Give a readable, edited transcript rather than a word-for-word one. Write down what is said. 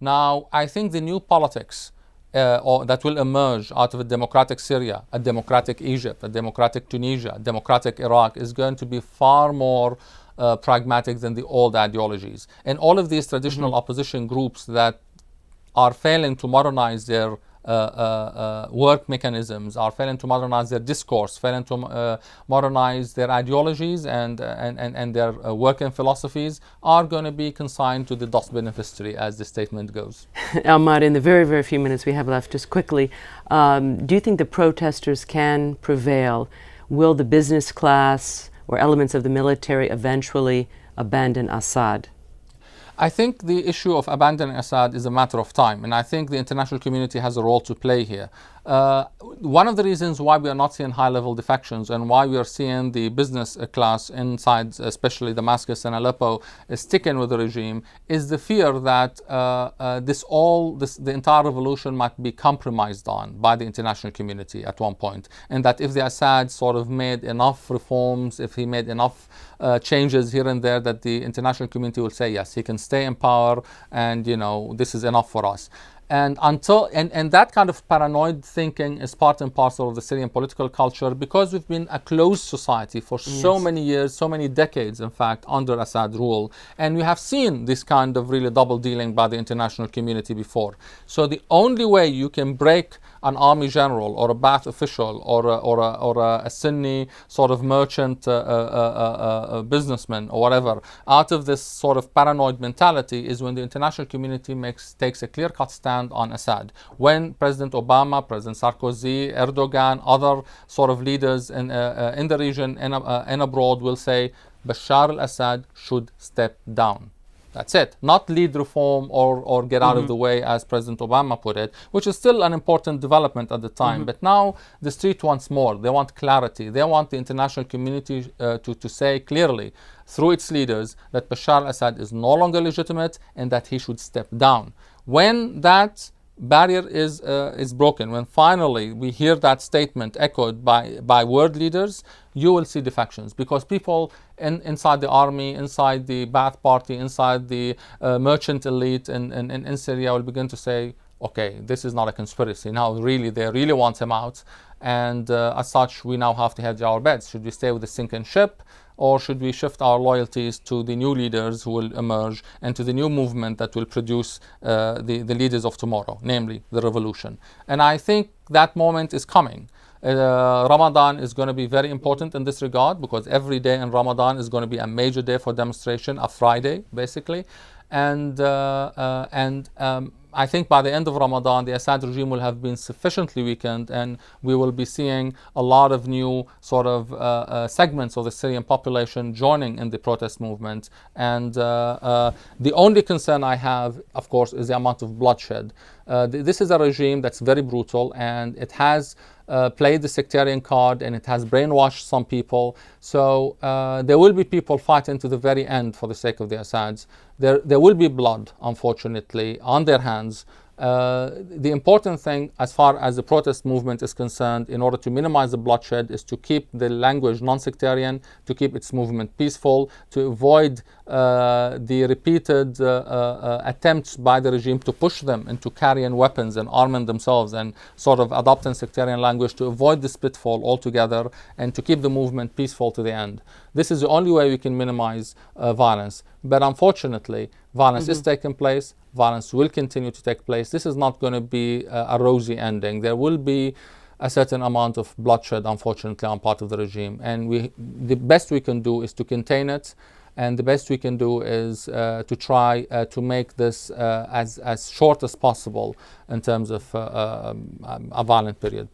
Now, I think the new politics or that will emerge out of a democratic Syria, a democratic Egypt, a democratic Tunisia, a democratic Iraq is going to be far more pragmatic than the old ideologies. And all of these traditional opposition groups that are failing to modernize their work mechanisms, are failing to modernize their discourse, failing to modernize their ideologies and their working philosophies, are going to be consigned to the dustbin of history, as the statement goes. Ammar, in the very, very few minutes we have left, just quickly, do you think the protesters can prevail? Will the business class or elements of the military eventually abandon Assad? I think the issue of abandoning Assad is a matter of time, and I think the international community has a role to play here. One of the reasons why we are not seeing high-level defections and why we are seeing the business class inside, especially Damascus and Aleppo, sticking with the regime is the fear that the entire revolution might be compromised on by the international community at one point, and that if the Assad sort of made enough reforms, if he made enough changes here and there, that the international community will say, yes, he can stay in power, and this is enough for us. And that kind of paranoid thinking is part and parcel of the Syrian political culture, because we've been a closed society for so many years, so many decades, in fact, under Assad rule. And we have seen this kind of really double dealing by the international community before. So the only way you can break an army general or a Ba'ath official or a Sunni sort of merchant businessman or whatever out of this sort of paranoid mentality is when the international community takes a clear-cut stand on Assad. When President Obama, President Sarkozy, Erdogan, other sort of leaders in the region and abroad will say Bashar al Assad should step down. That's it. Not lead reform or get out of the way, as President Obama put it, which is still an important development at the time. But now the street wants more. They want clarity. They want the international community to say clearly through its leaders that Bashar al-Assad is no longer legitimate and that he should step down. When that barrier is broken, when finally we hear that statement echoed by world leaders, you will see defections, because people inside the army, inside the Ba'ath party, inside the merchant elite in Syria will begin to say, okay, this is not a conspiracy. Now really, they really want him out. And as such, we now have to hedge our bets. Should we stay with the sinking ship, or should we shift our loyalties to the new leaders who will emerge and to the new movement that will produce the leaders of tomorrow, namely the revolution? And I think that moment is coming. Ramadan is going to be very important in this regard, because every day in Ramadan is going to be a major day for demonstration, a Friday basically. And I think by the end of Ramadan, the Assad regime will have been sufficiently weakened, and we will be seeing a lot of new sort of segments of the Syrian population joining in the protest movement. And the only concern I have, of course, is the amount of bloodshed. This is a regime that's very brutal, and it has played the sectarian card, and it has brainwashed some people. So there will be people fighting to the very end for the sake of the Assads. There will be blood, unfortunately, on their hands. The important thing as far as the protest movement is concerned, in order to minimize the bloodshed, is to keep the language non-sectarian, to keep its movement peaceful, to avoid the repeated attempts by the regime to push them into carrying weapons and arming themselves and sort of adopting sectarian language, to avoid this pitfall altogether and to keep the movement peaceful to the end. This is the only way we can minimize violence. But unfortunately, violence is taking place. Violence will continue to take place. This is not going to be a rosy ending. There will be a certain amount of bloodshed, unfortunately, on part of the regime. And the best we can do is to contain it. And the best we can do is to try to make this as short as possible in terms of a violent period.